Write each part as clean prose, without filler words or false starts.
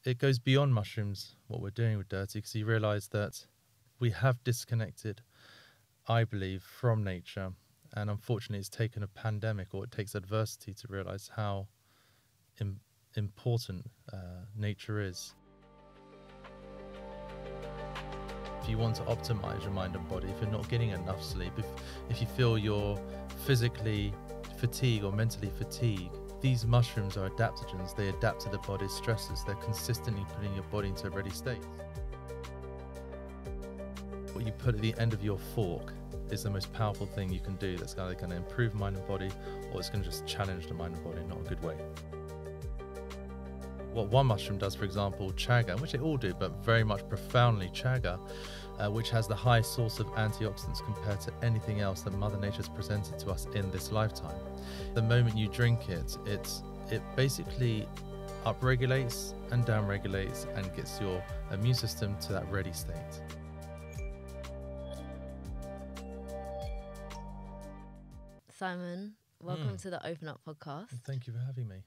it goes beyond mushrooms, what we're doing with Dirtea, because you realise that we have disconnected, I believe, from nature. And unfortunately, it's taken a pandemic, or it takes adversity to realise how important nature is. If you want to optimize your mind and body, if you're not getting enough sleep, if you feel you're physically fatigued or mentally fatigued, these mushrooms are adaptogens. They adapt to the body's stresses. They're consistently putting your body into a ready state. What you put at the end of your fork is the most powerful thing you can do. That's either going to improve mind and body, or it's going to just challenge the mind and body in not a good way. What one mushroom does, for example, chaga, which they all do, but very much profoundly chaga, which has the highest source of antioxidants compared to anything else that Mother Nature has presented to us in this lifetime. The moment you drink it, it basically upregulates and downregulates and gets your immune system to that ready state. Simon, welcome to the Open Up podcast. Thank you for having me.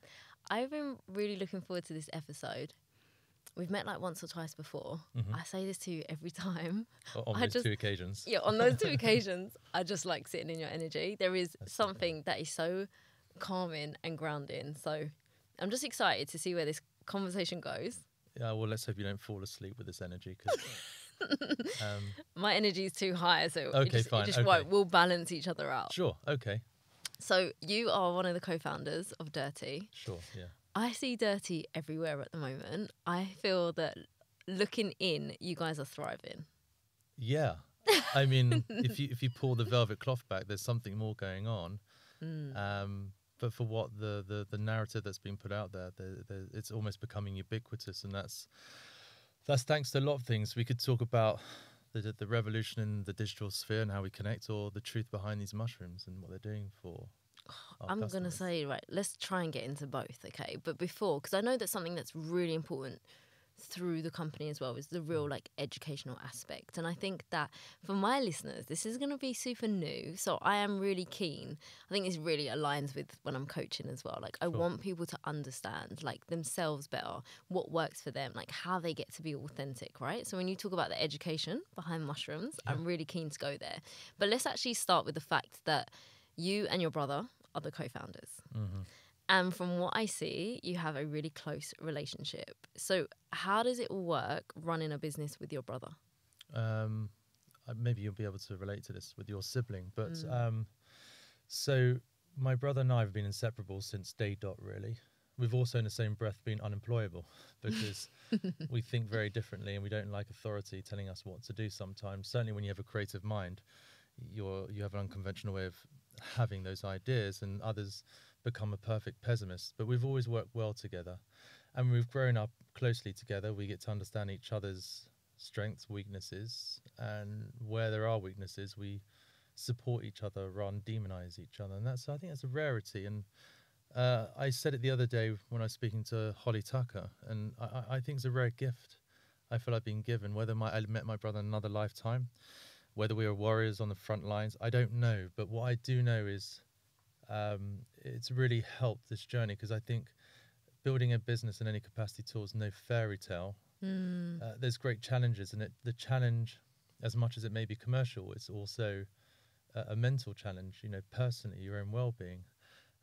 I've been really looking forward to this episode. We've met like once or twice before. I say this to you every time. On those two occasions. Yeah, on those two occasions, I just like sitting in your energy. There is something that is so calming and grounding. So I'm just excited to see where this conversation goes. Yeah, well, let's hope you don't fall asleep with this energy. Cause, my energy is too high, so okay, fine. We'll balance each other out. Sure, okay. So you are one of the co-founders of Dirtea. Sure, yeah. I see Dirtea everywhere at the moment. I feel that looking in, you guys are thriving. Yeah. I mean, if you pull the velvet cloth back, there's something more going on. But for what the narrative that's been put out there, it's almost becoming ubiquitous, and that's thanks to a lot of things. We could talk about the revolution in the digital sphere and how we connect, or the truth behind these mushrooms and what they're doing for our I'm going to customers. say, right, let's try and get into both, okay? But before, because I know that something that's really important through the company as well is the real like educational aspect. And I think that for my listeners, this is going to be super new. So I am really keen. I think this really aligns with when I'm coaching as well. Like I want people to understand like themselves better, what works for them, like how they get to be authentic, right? So when you talk about the education behind mushrooms, I'm really keen to go there. But let's actually start with the fact that you and your brother are the co-founders. And from what I see, you have a really close relationship. So how does it all work running a business with your brother? Maybe you'll be able to relate to this with your sibling. But so my brother and I have been inseparable since day dot, really. We've also in the same breath been unemployable because we think very differently and we don't like authority telling us what to do sometimes. Certainly when you have a creative mind, you have an unconventional way of having those ideas, and others become a perfect pessimist. But we've always worked well together, and we've grown up closely together. We get to understand each other's strengths, weaknesses, and where there are weaknesses, we support each other rather than demonize each other. And I think that's a rarity. And I said it the other day when I was speaking to Holly Tucker, and I think it's a rare gift I feel I've been given. Whether I met my brother in another lifetime, whether we were warriors on the front lines, I don't know. But what I do know is it's really helped this journey, because I think building a business in any capacity is no fairy tale. There's great challenges, and the challenge, as much as it may be commercial, it's also a mental challenge, personally, your own well-being.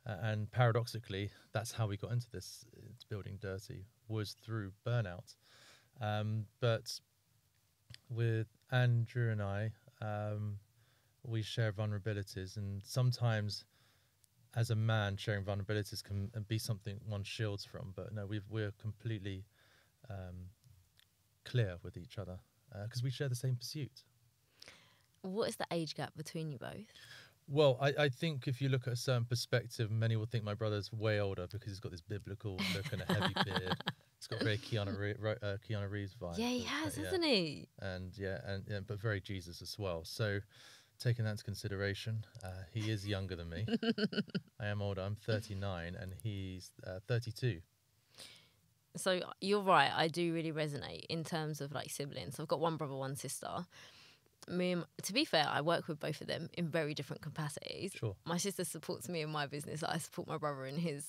And paradoxically, that's how we got into this. It's building Dirtea was through burnout. But with Andrew and I, we share vulnerabilities, and sometimes as a man, sharing vulnerabilities can be something one shields from. But no, we're completely clear with each other because we share the same pursuit. What is the age gap between you both? Well, I think if you look at a certain perspective, many will think my brother's way older because he's got this biblical look and a heavy beard. He's got a very Keanu Reeves vibe. Yeah, he has, hasn't he? And but very Jesus as well. So taking that into consideration, he is younger than me. I am older. I'm 39 and he's 32. So you're right. I do really resonate in terms of like siblings. I've got one brother, one sister. to be fair, I work with both of them in very different capacities. Sure. My sister supports me in my business. I support my brother in his.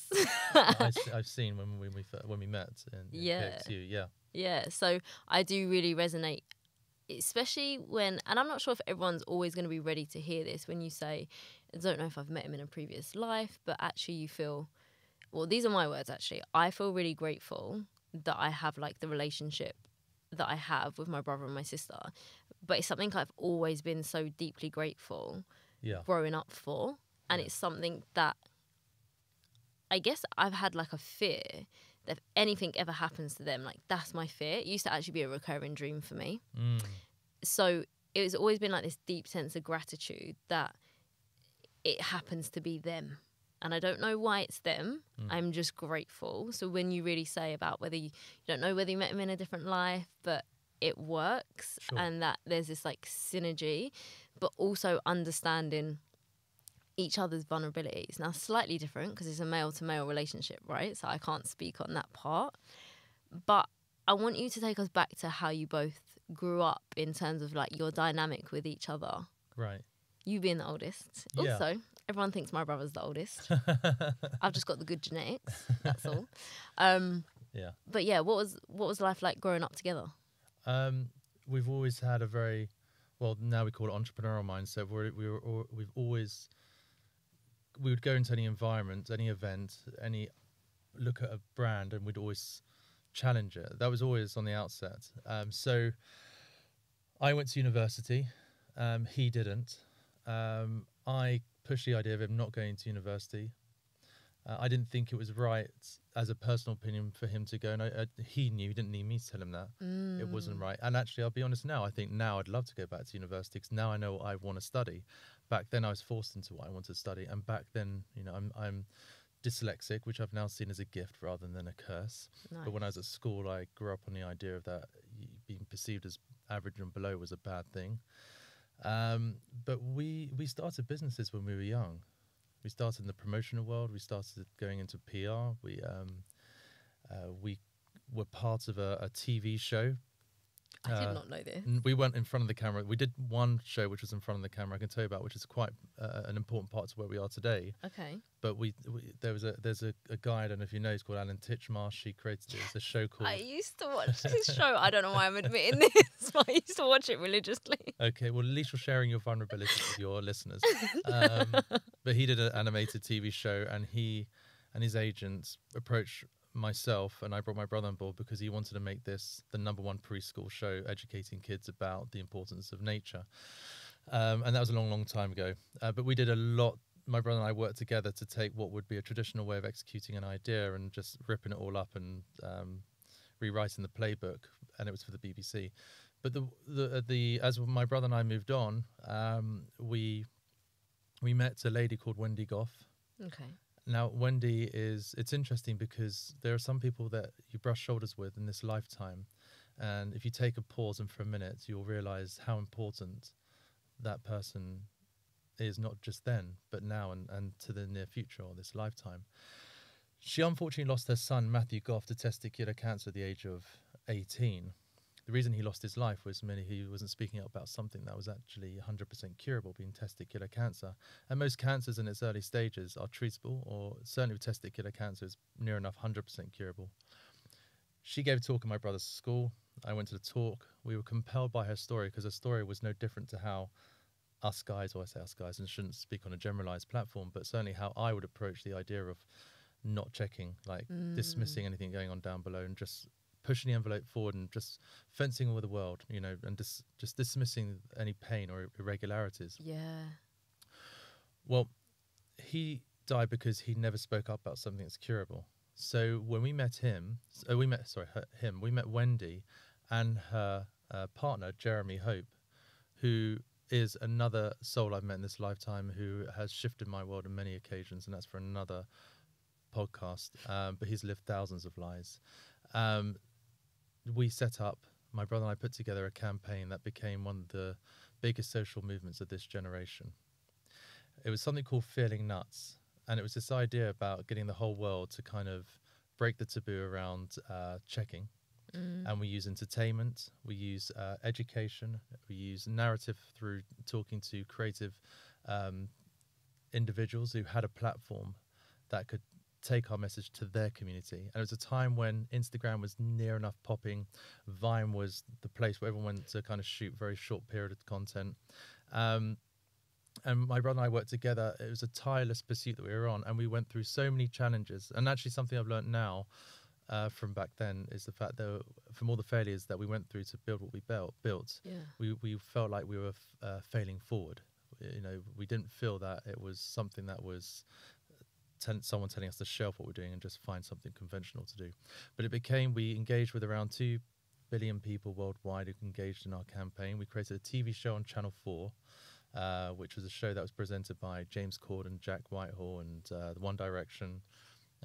I've seen when we met in KXU, yeah. Yeah, so I do really resonate, especially when, and I'm not sure if everyone's always going to be ready to hear this when you say, I don't know if I've met him in a previous life, but actually you feel, well, these are my words actually. I feel really grateful that I have like the relationship that I have with my brother and my sister. But it's something I've always been so deeply grateful growing up for. And it's something that I guess I've had like a fear that if anything ever happens to them, like that's my fear. It used to actually be a recurring dream for me. So it's always been like this deep sense of gratitude that it happens to be them. And I don't know why it's them. I'm just grateful. So when you really say about whether you don't know whether you met him in a different life, but it works and that there's this like synergy, but also understanding each other's vulnerabilities. Now, slightly different because it's a male to male relationship, right? So I can't speak on that part. But I want you to take us back to how you both grew up in terms of like your dynamic with each other. Right. You being the oldest. Yeah. Also, everyone thinks my brother's the oldest. I've just got the good genetics. That's all. Yeah. But yeah, what was life like growing up together? We've always had a very, well, now we call it entrepreneurial mindset. We would go into any environment, any event, look at a brand, and we'd always challenge it. That was always on the outset. So I went to university. He didn't. I pushed the idea of him not going to university. I didn't think it was right as a personal opinion for him to go. And he knew, he didn't need me to tell him that. It wasn't right. And actually, I'll be honest now, I think now I'd love to go back to university because now I know what I want to study. Back then I was forced into what I wanted to study. And back then, you know, I'm dyslexic, which I've now seen as a gift rather than a curse. Nice. But when I was at school, I grew up on the idea of that being perceived as average and below was a bad thing. But we started businesses when we were young. We started in the promotional world. We started going into PR. We were part of a TV show. I did not know this. We went in front of the camera. We did one show which was in front of the camera I can tell you about, which is quite an important part to where we are today. Okay. But there's a guy, I don't know if you know, he's called Alan Titchmarsh. He created it. It's a show called... I used to watch this show. I don't know why I'm admitting this, but I used to watch it religiously. Okay, well, at least you're sharing your vulnerability with your listeners. But he did an animated TV show, and he and his agents approached myself, and I brought my brother on board because he wanted to make this the #1 preschool show educating kids about the importance of nature. And that was a long, long time ago. But we did a lot. My brother and I worked together to take what would be a traditional way of executing an idea and just ripping it all up and rewriting the playbook. And it was for the BBC. But as my brother and I moved on, we met a lady called Wendy Goff. Okay. Now, Wendy it's interesting because there are some people that you brush shoulders with in this lifetime. And if you take a pause and for a minute, you'll realize how important that person is, not just then, but now and to the near future or this lifetime. She unfortunately lost her son, Matthew Goff, to testicular cancer at the age of 18. The reason he lost his life was he wasn't speaking up about something that was actually 100% curable, being testicular cancer. And most cancers in its early stages are treatable, or certainly with testicular cancer is near enough 100% curable. She gave a talk in my brother's school. I went to the talk. We were compelled by her story because her story was no different to how us guys, or I say us guys, and shouldn't speak on a generalized platform, but certainly how I would approach the idea of not checking, like dismissing anything going on down below and just pushing the envelope forward and just fencing with the world, you know, and just dismissing any pain or irregularities. Yeah. Well, he died because he never spoke up about something that's curable. So when we met we met Wendy and her partner, Jeremy Hope, who is another soul I've met in this lifetime who has shifted my world on many occasions, and that's for another podcast, but he's lived thousands of lives. We set up, my brother and I put together a campaign that became one of the biggest social movements of this generation. It was something called Feeling Nuts, and it was this idea about getting the whole world to kind of break the taboo around checking And we use entertainment, we use education, we use narrative through talking to creative individuals who had a platform that could take our message to their community. And it was a time when Instagram was near enough popping. Vine was the place where everyone went to kind of shoot very short period of content. And my brother and I worked together. It was a tireless pursuit that we were on, and we went through so many challenges. And actually something I've learned now from back then is the fact that from all the failures that we went through to build what we built, we felt like we were failing forward. You know, we didn't feel that it was something that was someone telling us to shelf what we're doing and just find something conventional to do. But we engaged with around 2 billion people worldwide who engaged in our campaign. We created a TV show on Channel 4, which was a show that was presented by James Corden, Jack Whitehall, and the One Direction,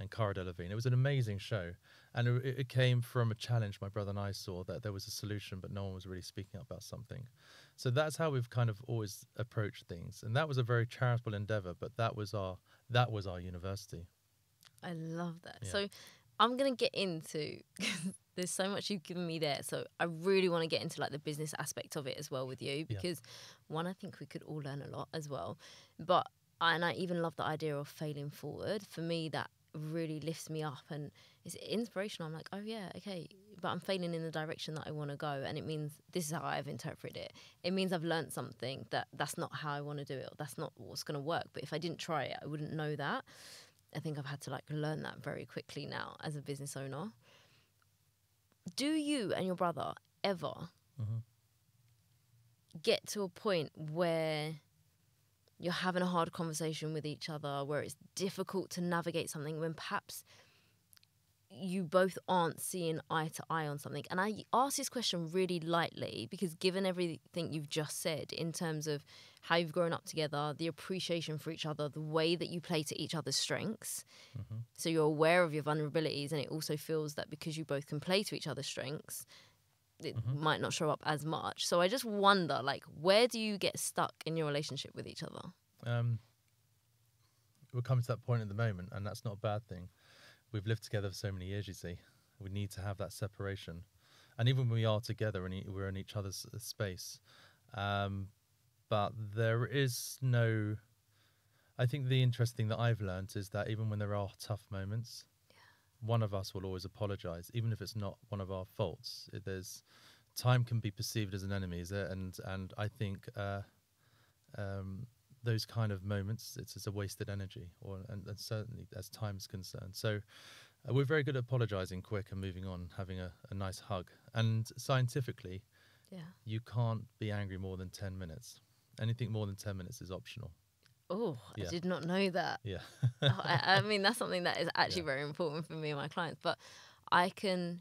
and Cara Delevingne. It was an amazing show, and it came from a challenge my brother and I saw, that there was a solution but no one was really speaking up about something. So that's how we've kind of always approached things, and that was a very charitable endeavor, but that was our university. I love that. Yeah. So I'm gonna get into there's so much you've given me there, so I really want to get into like the business aspect of it as well with you, because one, I think we could all learn a lot as well, and I even love the idea of failing forward. For me, that really lifts me up and it's inspirational. I'm like, oh yeah, okay, but I'm failing in the direction that I want to go, and it means this is how I've interpreted it. It means I've learned something that's not how I want to do it, or that's not what's going to work. But if I didn't try it, I wouldn't know that. I think I've had to like learn that very quickly now as a business owner. Do you and your brother ever get to a point where you're having a hard conversation with each other, where it's difficult to navigate something, when perhaps you both aren't seeing eye to eye on something? And I ask this question really lightly because given everything you've just said in terms of how you've grown up together, the appreciation for each other, the way that you play to each other's strengths, so you're aware of your vulnerabilities, and it also feels that because you both can play to each other's strengths, it might not show up as much. So I just wonder, like, where do you get stuck in your relationship with each other? We're coming to that point at the moment, and that's not a bad thing. We've lived together for so many years, you see. We need to have that separation. And even when we are together and we're in each other's space. But there is no... I think the interesting thing that I've learned is that even when there are tough moments, one of us will always apologise, even if it's not one of our faults. Time can be perceived as an enemy, is it? And I think those kind of moments, it's a wasted energy, and certainly as time is concerned. So we're very good at apologising quick and moving on, having a nice hug. And scientifically, you can't be angry more than 10 minutes. Anything more than 10 minutes is optional. Oh, I did not know that. Yeah. I mean, that's something that is actually very important for me and my clients. But I can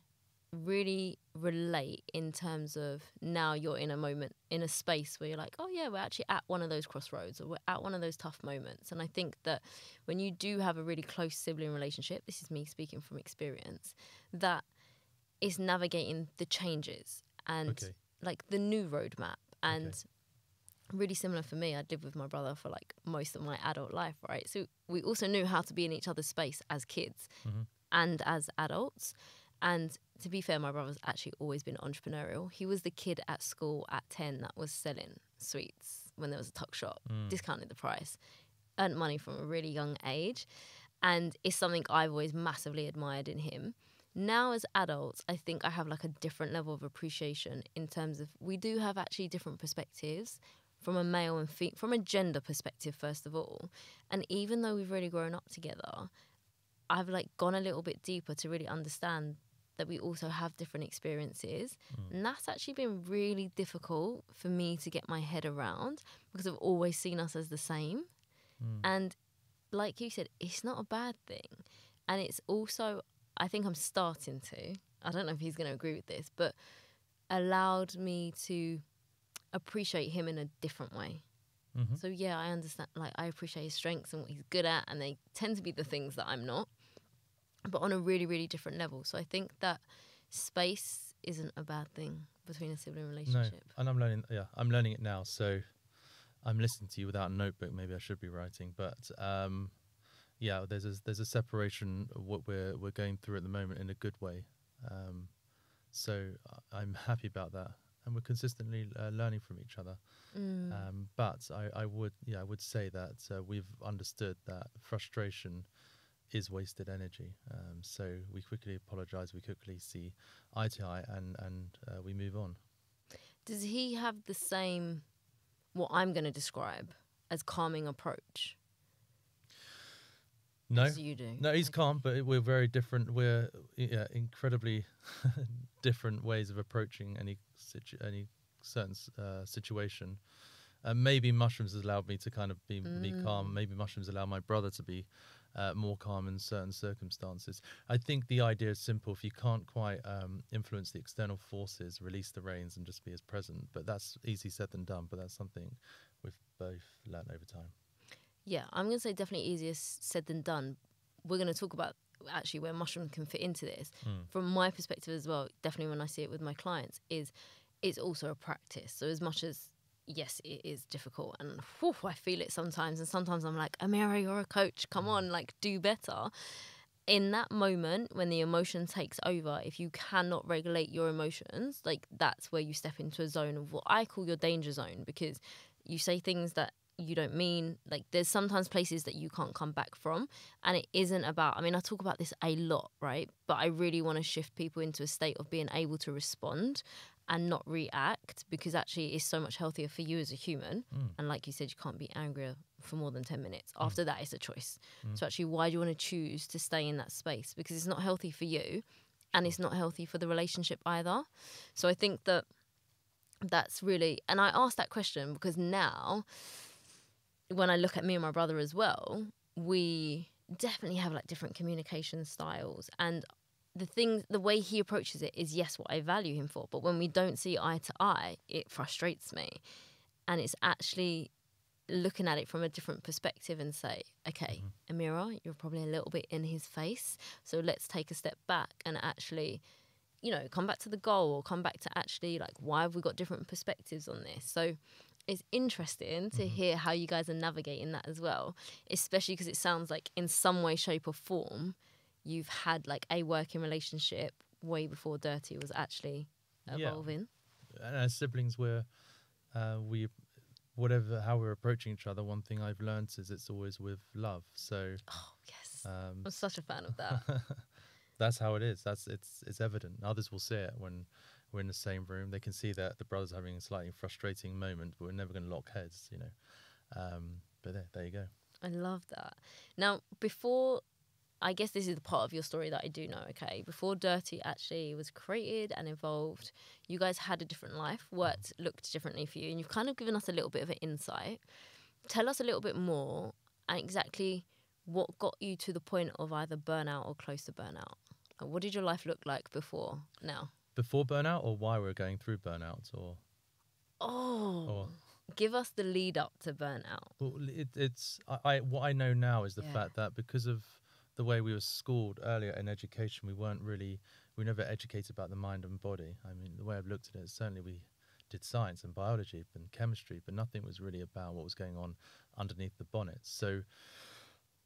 really relate in terms of now you're in a moment, in a space where you're like, oh yeah, we're actually at one of those crossroads, or we're at one of those tough moments. And I think that when you do have a really close sibling relationship, this is me speaking from experience, that is navigating the changes and like the new roadmap. And really similar for me, I lived with my brother for like most of my adult life, right? So we also knew how to be in each other's space as kids and as adults. And to be fair, my brother's actually always been entrepreneurial. He was the kid at school at 10 that was selling sweets when there was a tuck shop, discounted the price, earned money from a really young age. And it's something I've always massively admired in him. Now as adults, I think I have like a different level of appreciation in terms of we do have actually different perspectives from a male and from a gender perspective, first of all. And even though we've really grown up together, I've like gone a little bit deeper to really understand that we also have different experiences. And that's actually been really difficult for me to get my head around because I've always seen us as the same. And like you said, it's not a bad thing. And it's also, I think I'm starting to, I don't know if he's going to agree with this, but allowed me to appreciate him in a different way. So yeah, I understand, like I appreciate his strengths and what he's good at, and they tend to be the things that I'm not, but on a really, really different level. So I think that space isn't a bad thing between a sibling relationship. No, and I'm learning it now. So I'm listening to you without a notebook. Maybe I should be writing, but there's a separation of what we're going through at the moment in a good way. So I'm happy about that, and we're consistently learning from each other. But I would say that we've understood that frustration is wasted energy. So we quickly apologize, we quickly see eye to eye, and we move on. Does he have the same, what I'm going to describe as calming approach? No, as you do? no, he's calm, but we're very different. We're incredibly different ways of approaching any certain situation. Maybe mushrooms has allowed me to kind of be calm. Maybe mushrooms allow my brother to be more calm in certain circumstances. I think the idea is simple. If you can't quite influence the external forces, release the reins and just be as present. But that's easy said than done. But that's something we've both learned over time. Yeah, I'm going to say definitely easier said than done. We're going to talk about actually where mushroom can fit into this. From my perspective as well, definitely when I see it with my clients, is it's also a practice. So as much as, yes, it is difficult and I feel it sometimes. And sometimes I'm like, Amira, you're a coach. Come on, like do better. In that moment when the emotion takes over, if you cannot regulate your emotions, like that's where you step into a zone of what I call your danger zone, because you say things that you don't mean. Like there's sometimes places that you can't come back from, and it isn't about, I mean, I talk about this a lot, right? But I really want to shift people into a state of being able to respond and not react, because actually it's so much healthier for you as a human. And like you said, you can't be angrier for more than 10 minutes. After that, it's a choice. So actually, why do you want to choose to stay in that space? Because it's not healthy for you, and it's not healthy for the relationship either. So I think that that's really, and I asked that question because now when I look at me and my brother as well, we definitely have like different communication styles. And the way he approaches it is, yes, what I value him for. But when we don't see eye to eye, it frustrates me. And it's actually looking at it from a different perspective and say, okay, Amira, you're probably a little bit in his face. So let's take a step back and actually, you know, come back to the goal, or come back to actually like, why have we got different perspectives on this? So it's interesting to hear how you guys are navigating that as well, especially because it sounds like in some way, shape or form, you've had like a working relationship way before Dirtea was actually evolving. Yeah. And as siblings, how we're approaching each other, one thing I've learned is it's always with love. So Oh, yes. I'm such a fan of that. that's how it is. It's evident. Others will see it when we're in the same room. They can see that the brother's having a slightly frustrating moment, but we're never going to lock heads, you know. But there you go. I love that. Now, I guess this is the part of your story that I do know, okay? Before Dirtea actually was created and evolved, you guys had a different life, looked differently for you, and you've kind of given us a little bit of an insight. Tell us a little bit more and exactly what got you to the point of either burnout or close to burnout. What did your life look like before now? Before burnout, or why we're going through burnout, or give us the lead up to burnout. Well, what I know now is the fact that because of the way we were schooled earlier in education, we were never educated about the mind and body. I mean, the way I've looked at it, certainly we did science and biology and chemistry, but nothing was really about what was going on underneath the bonnet. So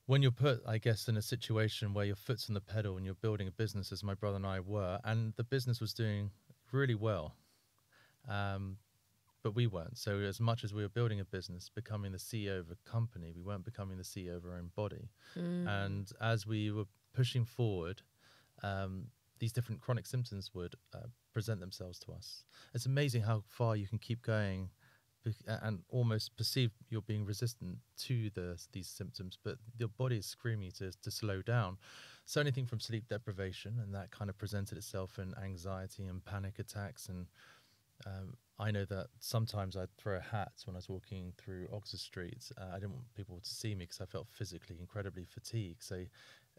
when you're put, I guess, in a situation where your foot's on the pedal and you're building a business, as my brother and I were, and the business was doing really well, but we weren't. So as much as we were building a business, becoming the CEO of a company, we weren't becoming the CEO of our own body. And as we were pushing forward, these different chronic symptoms would present themselves to us. It's amazing how far you can keep going and almost perceive you're being resistant to these symptoms, but your body is screaming to slow down. So anything from sleep deprivation, and that kind of presented itself in anxiety and panic attacks. And I know that sometimes I'd throw a hat when I was walking through Oxford Street. I didn't want people to see me because I felt physically incredibly fatigued. So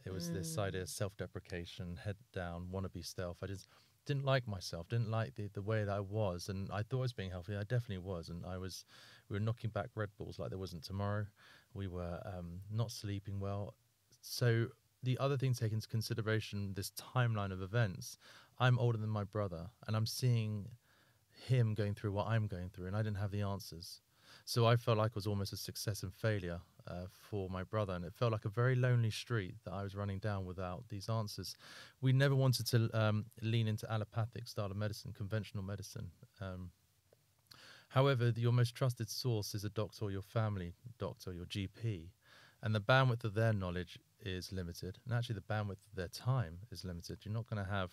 it was this idea of self-deprecation, head down, wannabe self. I just didn't like myself, didn't like the way that I was, and I thought I was being healthy. I definitely was, and we were knocking back Red Bulls like there wasn't tomorrow. We were not sleeping well. So the other thing to take into consideration, this timeline of events, I'm older than my brother, and I'm seeing him going through what I'm going through, and I didn't have the answers. So I felt like it was almost a success and failure for my brother, and it felt like a very lonely street that I was running down without these answers. We never wanted to lean into allopathic style of medicine, conventional medicine. However, your most trusted source is a doctor or your family doctor, your GP, and the bandwidth of their knowledge is limited, and actually the bandwidth of their time is limited. You're not going to have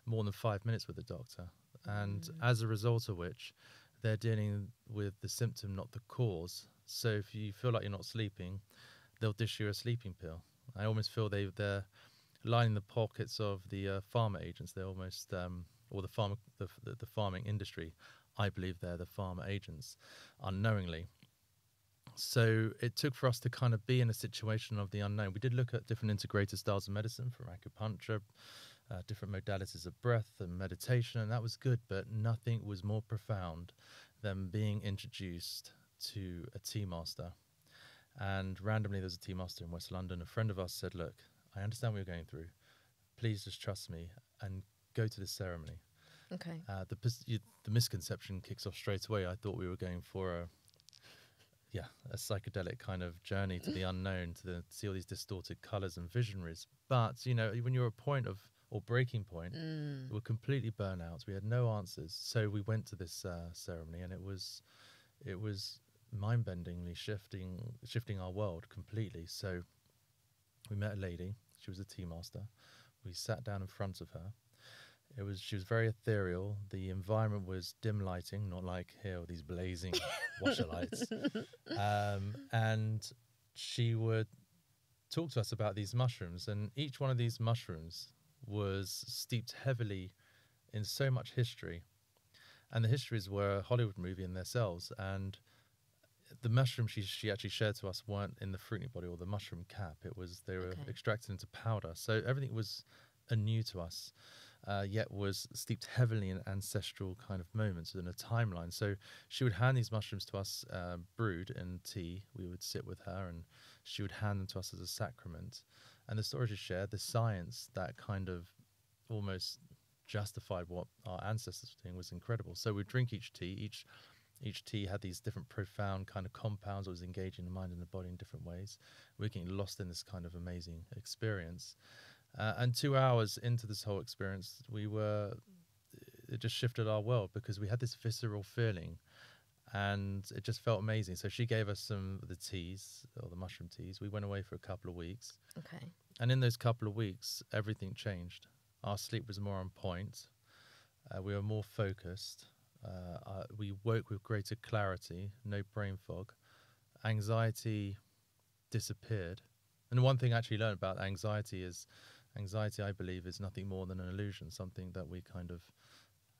more than 5 minutes with a doctor, and as a result of which, they're dealing with the symptom, not the cause. So if you feel like you're not sleeping, they'll dish you a sleeping pill. I almost feel they're lining the pockets of the pharma agents. They're almost, or the farming industry. I believe they're the pharma agents, unknowingly. So it took for us to kind of be in a situation of the unknown. We did look at different integrated styles of medicine, from acupuncture, different modalities of breath and meditation, and that was good, but nothing was more profound than being introduced to a tea master. And randomly, there's a tea master in West London. A friend of ours said, look, I understand what you're going through. Please just trust me and go to this ceremony. Okay. The misconception kicks off straight away. I thought we were going for a psychedelic kind of journey to the unknown, to see all these distorted colours and visionaries. But, you know, when you're at a point of, or breaking point, we were completely burnt out. We had no answers. So we went to this ceremony, and it was mind-bendingly shifting our world completely. So we met a lady. She was a tea master. We sat down in front of her. She was very ethereal. The environment was dim lighting, not like here with these blazing washer lights. And she would talk to us about these mushrooms, and each one of these mushrooms was steeped heavily in so much history. And the histories were a Hollywood movie in themselves. And the mushrooms she actually shared to us weren't in the fruiting body or the mushroom cap. They were extracted into powder. So everything was anew to us. Yet was steeped heavily in ancestral kind of moments within a timeline. So she would hand these mushrooms to us brewed in tea. We would sit with her, and she would hand them to us as a sacrament. And the story she shared, the science that kind of almost justified what our ancestors were doing, was incredible. So we'd drink each tea. Each tea had these different profound kind of compounds that was engaging the mind and the body in different ways. We're getting lost in this kind of amazing experience. And 2 hours into this whole experience, it just shifted our world, because we had this visceral feeling, and it just felt amazing. So she gave us some of the teas, or the mushroom teas. We went away for a couple of weeks. Okay. And in those couple of weeks, everything changed. Our sleep was more on point. We were more focused. We woke with greater clarity, no brain fog. Anxiety disappeared. And one thing I actually learned about anxiety, I believe, is nothing more than an illusion, something that we kind of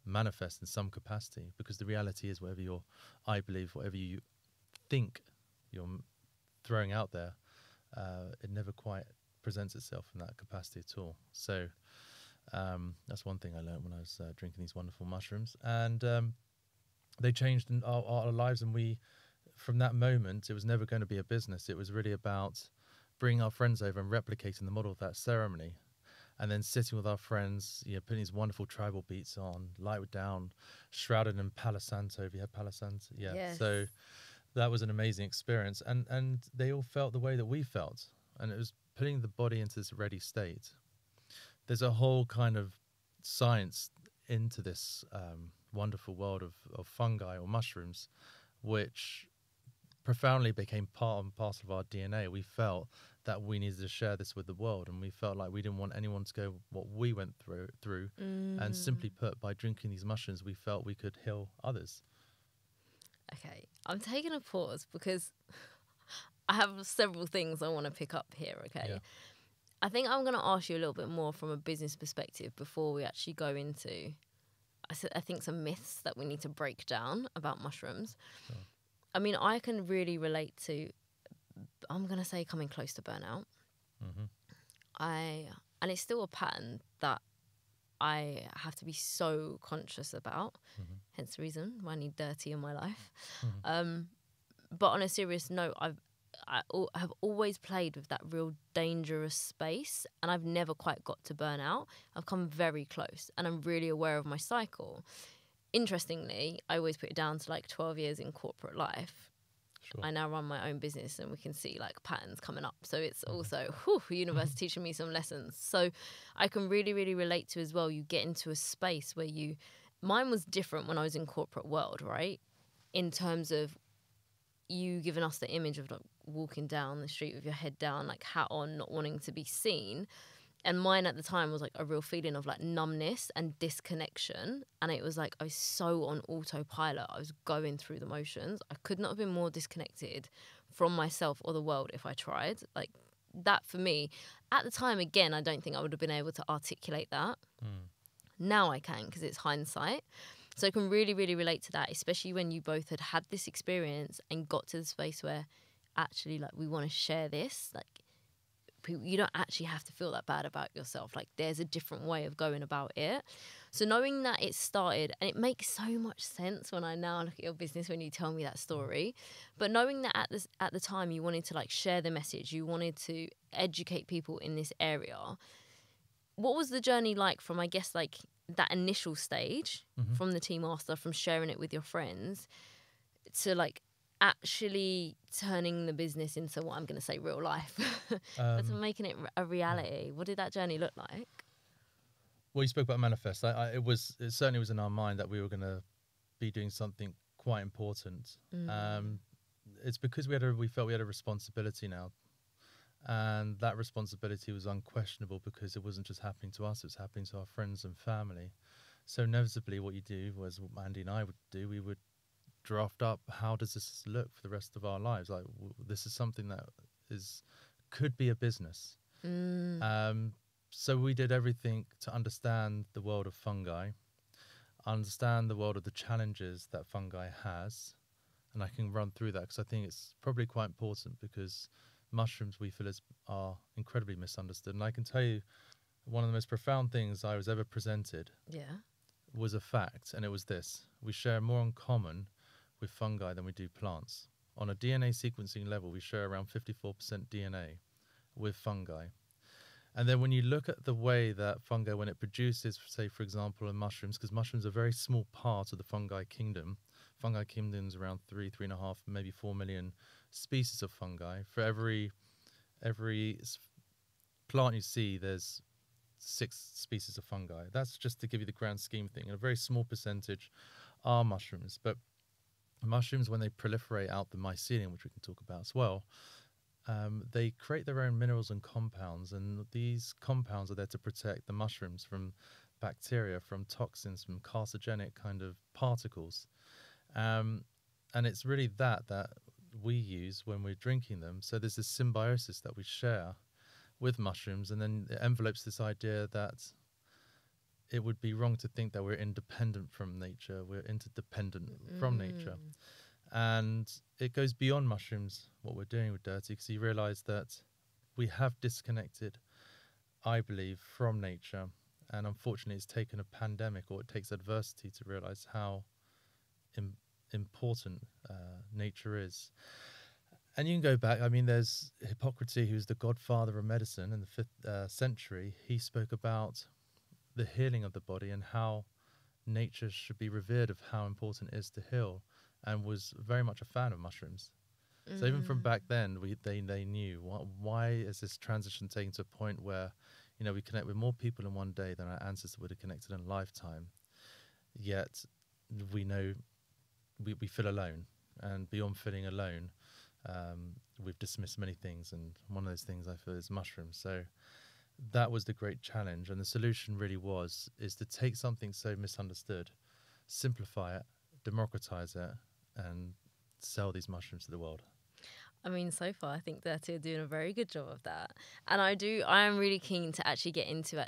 manifest in some capacity, because the reality is whatever you think you're throwing out there, it never quite presents itself in that capacity at all. So that's one thing I learned when I was drinking these wonderful mushrooms, and they changed our lives. And from that moment, it was never going to be a business. It was really about bringing our friends over and replicating the model of that ceremony, and then sitting with our friends, putting these wonderful tribal beats on, light down, shrouded in Palo Santo. Have you had Palo Santo? Yeah. Yes. So that was an amazing experience, and they all felt the way that we felt, and it was putting the body into this ready state. There's a whole kind of science into this wonderful world of fungi or mushrooms, which profoundly became part and parcel of our DNA. We felt that we needed to share this with the world, and we felt like we didn't want anyone to go what we went through. And simply put, by drinking these mushrooms, we felt we could heal others. Okay, I'm taking a pause because I have several things I want to pick up here, okay? Yeah. I think I'm going to ask you a little bit more from a business perspective before we actually go into, I think, some myths that we need to break down about mushrooms. Sure. I mean, I can really relate to, I'm going to say, coming close to burnout. Mm-hmm. And it's still a pattern that I have to be so conscious about, hence the reason why I need Dirtea in my life. But on a serious note, I have always played with that real dangerous space, and I've never quite got to burnout. I've come very close, and I'm really aware of my cycle. Interestingly, I always put it down to like 12 years in corporate life. Sure. I now run my own business and we can see like patterns coming up. So it's also, universe teaching me some lessons. So I can really, really relate to as well. You get into a space where mine was different when I was in corporate world, right? In terms of you giving us the image of like walking down the street with your head down, like hat on, not wanting to be seen. And mine at the time was like a real feeling of like numbness and disconnection. And it was like I was so on autopilot. I was going through the motions. I could not have been more disconnected from myself or the world if I tried. Like that for me, at the time, again, I don't think I would have been able to articulate that. Now I can because it's hindsight. So I can really, really relate to that, especially when you both had this experience and got to the space where actually like we want to share this. Like you don't actually have to feel that bad about yourself. Like there's a different way of going about it. So knowing that it started, and it makes so much sense when I now look at your business when you tell me that story, but knowing that at the time you wanted to like share the message, you wanted to educate people in this area. What was the journey like from, I guess, like that initial stage from the Tea Master, from sharing it with your friends to like actually turning the business into what I'm going to say real life, but to making it a reality? What did that journey look like? Well, you spoke about manifest. It certainly was in our mind that we were going to be doing something quite important. It's because we felt we had a responsibility now, and that responsibility was unquestionable because it wasn't just happening to us; it was happening to our friends and family. So inevitably, what you do was what Andy and I would do. We would draft up, how does this look for the rest of our lives? Like this is something that could be a business. So we did everything to understand the world of fungi, understand the world of the challenges that fungi has, and I can run through that because I think it's probably quite important because mushrooms we feel are incredibly misunderstood. And I can tell you one of the most profound things I was ever presented was a fact, and it was this: we share more in common with fungi than we do plants. On a DNA sequencing level, we share around 54% DNA with fungi. And then when you look at the way that fungi, when it produces, say, for example, in mushrooms, because mushrooms are a very small part of the fungi kingdom. Fungi kingdom's around 3.5, maybe 4 million species of fungi. For every plant you see, there's 6 species of fungi. That's just to give you the grand scheme thing. And a very small percentage are mushrooms. But mushrooms, when they proliferate out the mycelium, which we can talk about as well, they create their own minerals and compounds, and these compounds are there to protect the mushrooms from bacteria, from toxins, from carcinogenic kind of particles. And it's really that we use when we're drinking them. So there's this symbiosis that we share with mushrooms, and then it envelopes this idea that it would be wrong to think that we're independent from nature. We're interdependent from nature. And it goes beyond mushrooms, what we're doing with Dirtea, because you realise that we have disconnected, I believe, from nature. And unfortunately, it's taken a pandemic, or it takes adversity to realise how important nature is. And you can go back, I mean, there's Hippocrates, who's the godfather of medicine in the 5th century. He spoke about the healing of the body and how nature should be revered, of how important it is to heal, and was very much a fan of mushrooms. So even from back then, they knew why is this transition taking to a point where, you know, we connect with more people in one day than our ancestors would have connected in a lifetime. Yet we know we feel alone, and beyond feeling alone, we've dismissed many things, and one of those things I feel is mushrooms. So that was the great challenge, and the solution really is to take something so misunderstood, simplify it, democratize it, and sell these mushrooms to the world. I mean, so far, I think that you're doing a very good job of that. And I am really keen to actually get into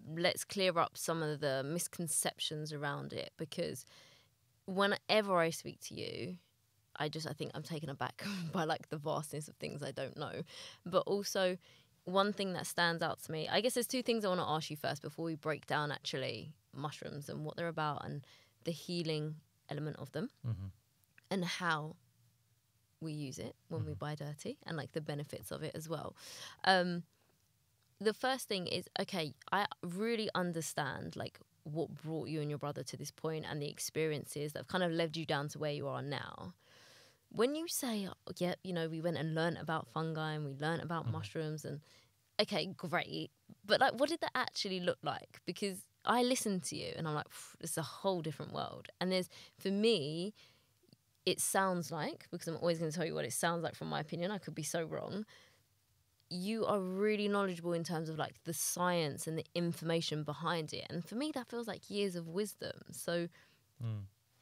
let's clear up some of the misconceptions around it, because whenever I speak to you, I think I'm taken aback by like the vastness of things I don't know. But also, one thing that stands out to me, I guess there's 2 things I want to ask you first before we break down actually mushrooms and what they're about and the healing element of them, and how we use it when we buy Dirtea, and like the benefits of it as well. The first thing is, okay, I really understand like what brought you and your brother to this point and the experiences that have kind of led you down to where you are now. when you say, oh, yeah, you know, we went and learned about fungi and we learned about mushrooms and, okay, great. But like, what did that actually look like? Because I listen to you and I'm like, it's a whole different world. And for me, it sounds like, because I'm always going to tell you what it sounds like from my opinion, I could be so wrong. You are really knowledgeable in terms of like the science and the information behind it. And for me, that feels like years of wisdom. So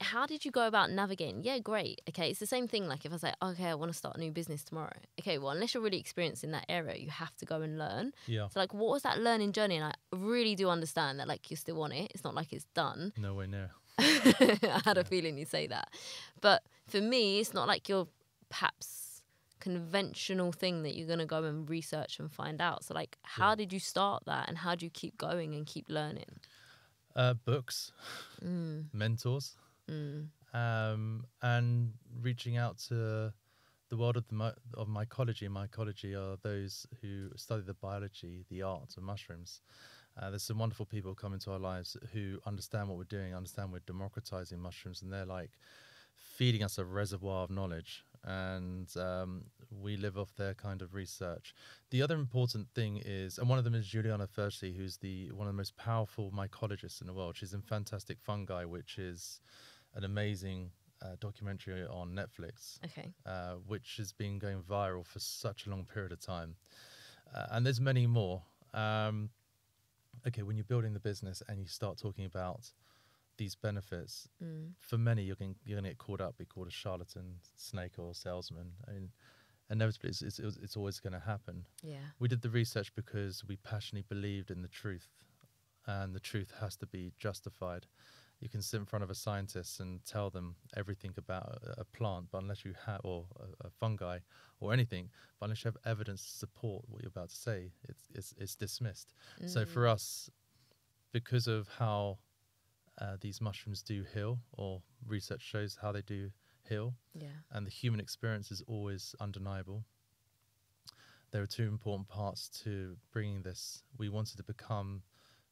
how did you go about navigating? Yeah, great. Okay, it's the same thing. Like if I say, okay, I want to start a new business tomorrow. Okay, well, unless you're really experienced in that area, you have to go and learn. Yeah. So like, what was that learning journey? And I really do understand that like you're still on it. It's not like it's done. Nowhere near. I had a feeling you'd say that. But for me, it's not like you're perhaps conventional thing that you're going to go and research and find out. So like, how did you start that and how do you keep going and keep learning? Books, mentors, and reaching out to the world of mycology. Mycology are those who study the biology, the art of mushrooms. There's some wonderful people come into our lives who understand what we're doing, understand we're democratizing mushrooms, and they're like feeding us a reservoir of knowledge, and we live off their kind of research. The other important thing is, and one of them is Juliana Fersi, who's one of the most powerful mycologists in the world. She's in Fantastic Fungi, which is an amazing documentary on Netflix, which has been going viral for such a long period of time. And there's many more. Okay, when you're building the business and you start talking about these benefits, for many you're going to get caught up, be called a charlatan, snake oil salesman. I mean, inevitably it's always going to happen. Yeah. We did the research because we passionately believed in the truth, and the truth has to be justified. You can sit in front of a scientist and tell them everything about a plant, but unless you have, or a fungi or anything, but unless you have evidence to support what you're about to say, it's dismissed. So for us, because of how these mushrooms do heal, or research shows how they do heal, and the human experience is always undeniable, there are two important parts to bringing this. We wanted to become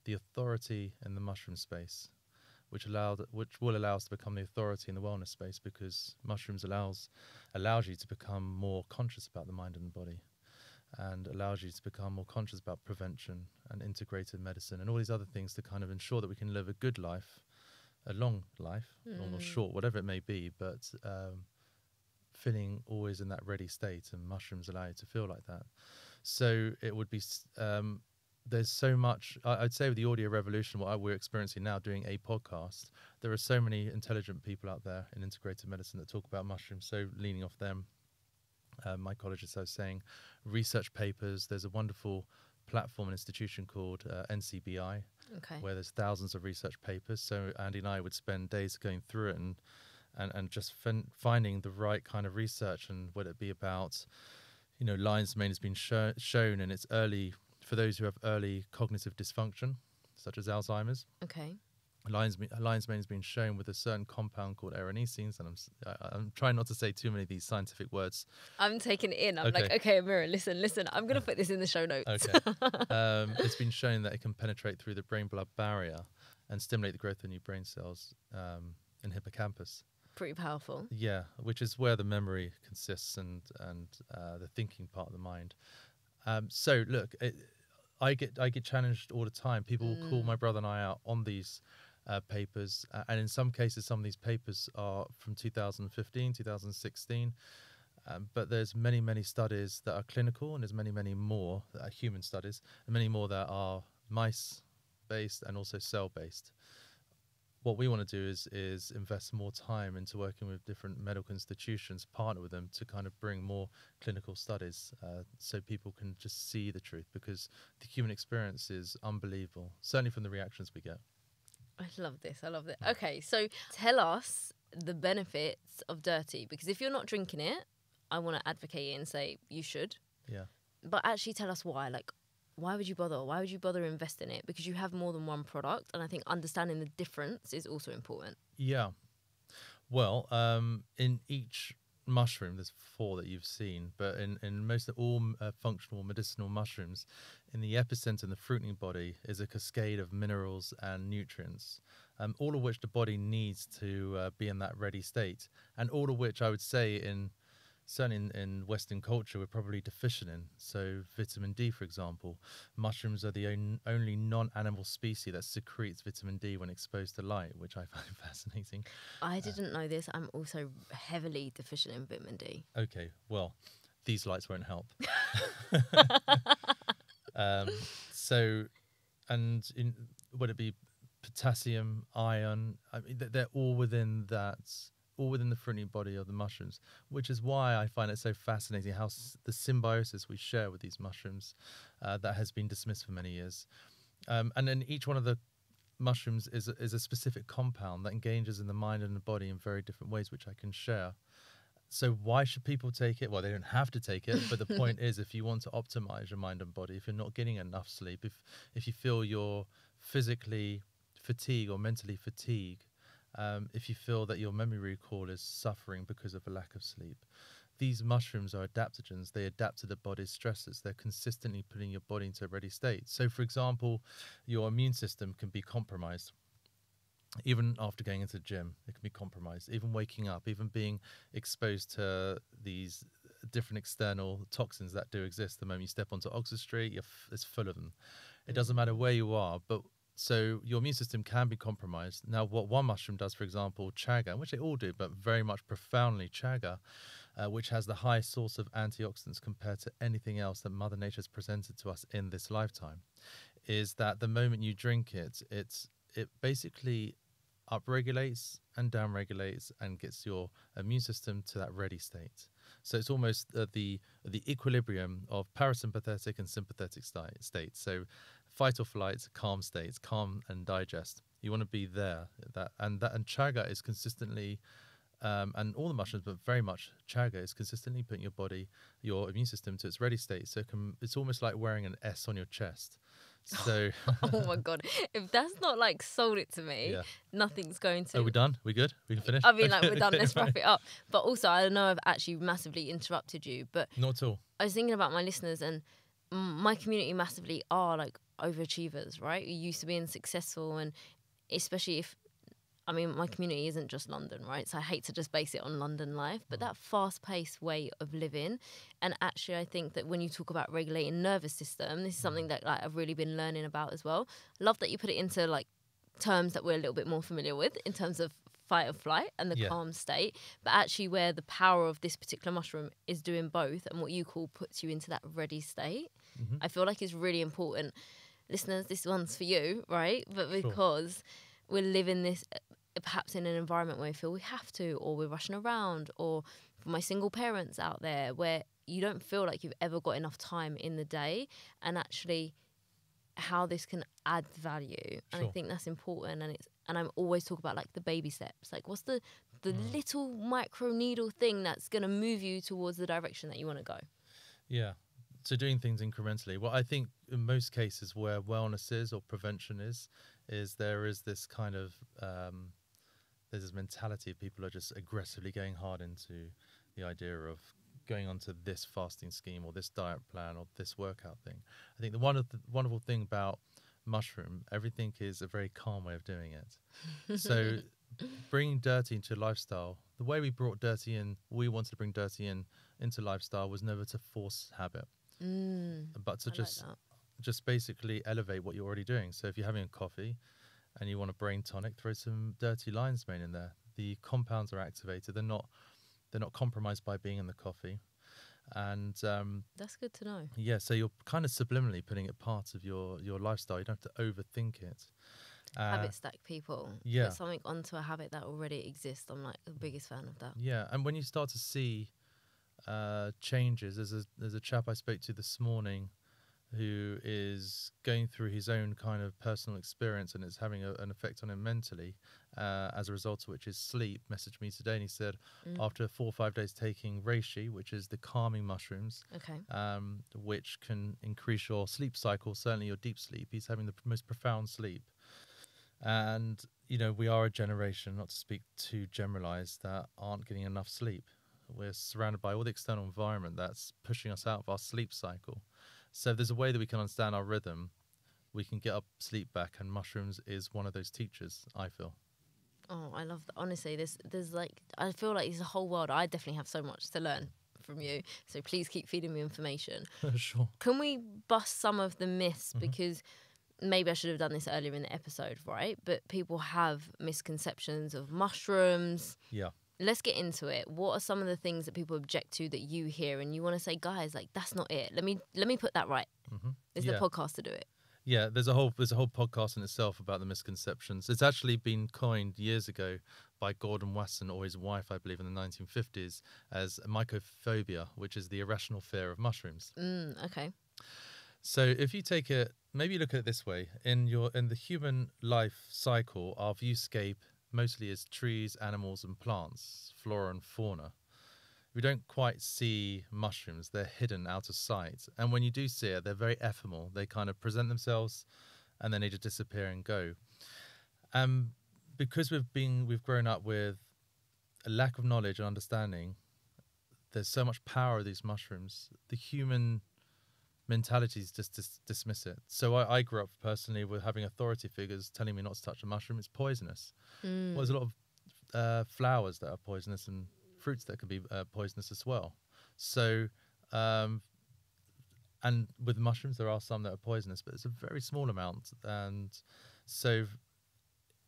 the authority in the mushroom space, which will allow us to become the authority in the wellness space, because mushrooms allows you to become more conscious about the mind and the body, and allows you to become more conscious about prevention and integrated medicine and all these other things to kind of ensure that we can live a good life, a long life, long or short, whatever it may be, but feeling always in that ready state, and mushrooms allow you to feel like that. So it would be there's so much, I'd say, with the audio revolution, what we're experiencing now doing a podcast, there are so many intelligent people out there in integrated medicine that talk about mushrooms. So leaning off them, mycologists, I was saying, research papers. There's a wonderful platform and institution called NCBI, where there's thousands of research papers. So Andy and I would spend days going through it and just finding the right kind of research, and whether it be about, lion's mane has been shown in its early, for those who have early cognitive dysfunction, such as Alzheimer's. Lion's mane has been shown with a certain compound called aranesines, and I'm trying not to say too many of these scientific words. I'm taking it in. I'm like, okay, Amira, listen. I'm going to put this in the show notes. It's been shown that it can penetrate through the brain-blood barrier and stimulate the growth of new brain cells in hippocampus. Pretty powerful. Yeah, which is where the memory consists and the thinking part of the mind. So look, I get challenged all the time. People will call my brother and I out on these papers, and in some cases, some of these papers are from 2015, 2016. But there's many studies that are clinical, and there's many more that are human studies, and many more that are mice-based and also cell-based. What we want to do is invest more time into working with different medical institutions, partner with them to kind of bring more clinical studies, so people can just see the truth, because the human experience is unbelievable, certainly from the reactions we get. I love this. Okay, so tell us the benefits of Dirtea, because if you're not drinking it, I want to advocate it and say you should. Yeah. But actually tell us why. Like, why would you bother? Why would you bother invest in it? Because you have more than one product, and I think understanding the difference is also important. Yeah. Well, in each mushroom, there's 4 that you've seen, but in most of all functional medicinal mushrooms, in the epicenter, in the fruiting body, is a cascade of minerals and nutrients. all of which the body needs to be in that ready state, and all of which I would say certainly in Western culture we're probably deficient in. So vitamin D, for example, mushrooms are the only non-animal species that secretes vitamin D when exposed to light, which I find fascinating. I didn't know this. I'm also heavily deficient in vitamin D. Okay, well, these lights won't help. So, and would it be potassium, iron? I mean, they're all within that, all within the fruiting body of the mushrooms, which is why I find it so fascinating how the symbiosis we share with these mushrooms that has been dismissed for many years. And then each one of the mushrooms is a specific compound that engages in the mind and the body in very different ways, which I can share. So why should people take it? Well, they don't have to take it, but the point is, if you want to optimize your mind and body, if you're not getting enough sleep, if you feel you're physically fatigued or mentally fatigued, if you feel that your memory recall is suffering because of a lack of sleep, these mushrooms are adaptogens. They adapt to the body's stresses. They're consistently putting your body into a ready state. So, for example, your immune system can be compromised. Even after going into the gym, it can be compromised. Even waking up, even being exposed to these different external toxins that do exist. The moment you step onto Oxford Street, it's full of them. It doesn't matter where you are, but so your immune system can be compromised. Now, what one mushroom does, for example, chaga, which they all do, but very much profoundly chaga, which has the highest source of antioxidants compared to anything else that Mother Nature has presented to us in this lifetime, is that the moment you drink it, it basically upregulates and downregulates and gets your immune system to that ready state. So it's almost the equilibrium of parasympathetic and sympathetic states. So fight or flight, calm states, calm and digest. You want to be there. And chaga is consistently, and all the mushrooms, but very much chaga is consistently putting your immune system to its ready state. So it's almost like wearing an S on your chest. So oh my God, if that's not like sold it to me, nothing's going to. Are we done? We good? We can finish? I mean, like, we're done. Let's wrap it up. But also, I know I've actually massively interrupted you, but not at all. I was thinking about my listeners, and my community massively are like overachievers, right? You're used to being successful, and especially if, I mean, my community isn't just London, right? So I hate to just base it on London life, but that fast-paced way of living. And actually, I think that when you talk about regulating nervous system, this is something that like I've really been learning about as well. Love that you put it into like terms that we're a little bit more familiar with in terms of fight or flight and the calm state, but actually where the power of this particular mushroom is doing both, and what you call puts you into that ready state. I feel like is really important. Listeners, this one's for you, right? But because we're living this perhaps in an environment where we feel we have to, or we're rushing around, or for my single parents out there where you don't feel like you've ever got enough time in the day, and actually how this can add value. And I think that's important. And I'm always talk about like the baby steps, like what's the little micro needle thing that's going to move you towards the direction that you want to go. So doing things incrementally. Well, I think in most cases where wellness is or prevention is there is this kind of there's this mentality of people are just aggressively going hard into the idea of going onto this fasting scheme or this diet plan or this workout thing. I think the wonderful thing about mushroom, everything is a very calm way of doing it. So bringing Dirtea into lifestyle, the way we brought Dirtea in, we wanted to bring Dirtea into lifestyle was never to force habit, but to just basically elevate what you're already doing. So if you're having a coffee and you want a brain tonic, throw some Dirtea lion's mane in there. The compounds are activated. They're not compromised by being in the coffee. And that's good to know. Yeah, so you're kind of subliminally putting it part of your lifestyle. You don't have to overthink it. Habit stack people. Put something onto a habit that already exists. I'm like the biggest fan of that. Yeah, and when you start to see changes, there's a chap I spoke to this morning who is going through his own kind of personal experience, and it's having an effect on him mentally, as a result of which his sleep messaged me today, and he said after 4 or 5 days taking reishi, which is the calming mushrooms, which can increase your sleep cycle, certainly your deep sleep, he's having the most profound sleep. And we are a generation, not to speak too generalized, that aren't getting enough sleep. We're surrounded by all the external environment that's pushing us out of our sleep cycle. So there's a way that we can understand our rhythm we can get our sleep back, and mushrooms is one of those teachers, I feel. Oh, I love that. Honestly, there's like, I feel like there's a whole world. I definitely have so much to learn from you. So please keep feeding me information. Sure. Can we bust some of the myths? Mhm. Because maybe I should have done this earlier in the episode, right? But people have misconceptions of mushrooms. Yeah. Let's get into it. What are some of the things that people object to that you hear and you want to say, guys, like, that's not it. Let me put that right. Mm-hmm. It's the podcast to do it. Yeah, there's a whole podcast in itself about the misconceptions. It's actually been coined years ago by Gordon Wasson, or his wife, I believe, in the 1950s, as mycophobia, which is the irrational fear of mushrooms. Okay. So if you take it, maybe look at it this way: in the human life cycle, our viewscape mostly is trees, animals, and plants, flora and fauna. We don't quite see mushrooms. They're hidden out of sight. And when you do see it, they're very ephemeral. They kind of present themselves and then they just disappear and go. Because we've grown up with a lack of knowledge and understanding, there's so much power of these mushrooms. The human mentalities just dismiss it. So I grew up personally with having authority figures telling me not to touch a mushroom. It's poisonous. Well, there's a lot of flowers that are poisonous and fruits that can be poisonous as well. So, and with mushrooms, there are some that are poisonous, but it's a very small amount. And so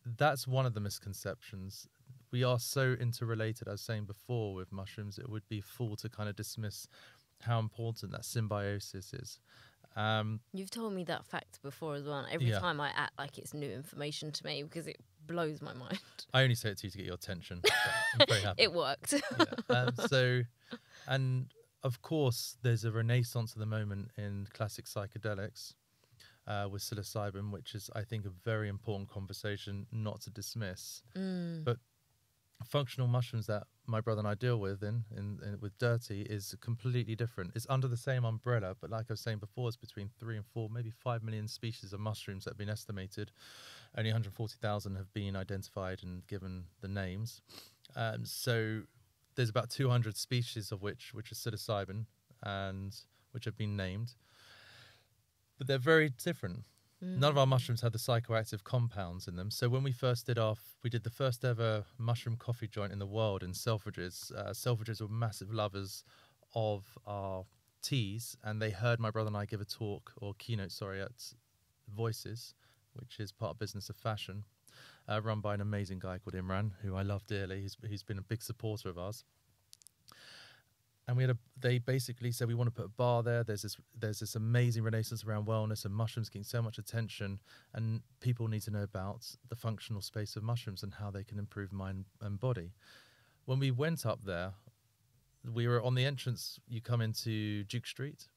that's one of the misconceptions. We are so interrelated, as I was saying before, with mushrooms. It would be fool to kind of dismiss how important that symbiosis is. You've told me that fact before as well. And every time I act like it's new information to me because it blows my mind. I only say it to you to get your attention. I'm very happy. It worked. And of course, there's a renaissance at the moment in classic psychedelics with psilocybin, which is, I think, a very important conversation not to dismiss. But functional mushrooms that my brother and I deal with with Dirtea is completely different. It's under the same umbrella, but like I was saying before, it's between 3 and 4, maybe 5 million species of mushrooms that have been estimated. Only 140,000 have been identified and given the names. So there's about 200 species of which are psilocybin and which have been named. But they're very different. None of our mushrooms have the psychoactive compounds in them. So when we did the first ever mushroom coffee joint in the world in Selfridges. Selfridges were massive lovers of our teas, and they heard my brother and I give a keynote, at Voices, which is part of Business of Fashion, run by an amazing guy called Imran, who I love dearly. He's been a big supporter of ours. And they basically said, we want to put a bar there. There's this amazing renaissance around wellness, and mushrooms getting so much attention, and people need to know about the functional space of mushrooms and how they can improve mind and body. When we went up there, we were on the entrance. You come into Duke Street,